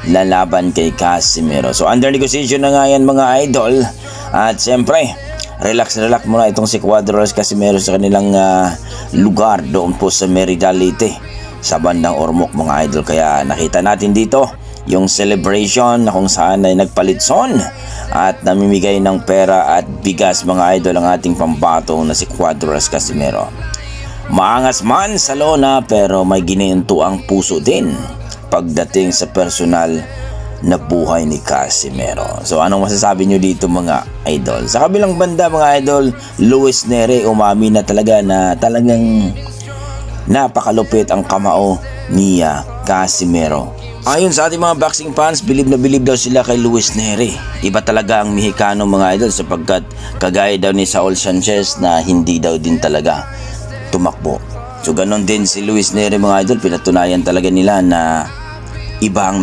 lalaban kay Casimero. So under negotiation na nga yan mga idol. At siyempre, relax muna itong si Cuadros Casimero sa kanilang lugar doon po sa Merida Leyte sa bandang Ormoc mga idol. Kaya nakita natin dito yung celebration na kung saan ay nagpalitson at namimigay ng pera at bigas mga idol ang ating pambatong na si Cuadros Casimero. Maangas man sa lona pero may giniinto ang puso din pagdating sa personal na buhay ni Casimero. So anong masasabi nyo dito mga idol? Sa kabilang banda mga idol, Luis Neri umami na talaga na talagang napakalupit ang kamao ni Casimero. Ayon sa ating mga boxing fans, bilib na bilib daw sila kay Luis Neri. Iba talaga ang Mexicano mga idol sapagkat kagaya daw ni Saul Sanchez na hindi daw din talaga tumakbo. So ganon din si Luis Neri mga idol, pinatunayan talaga nila na iba ang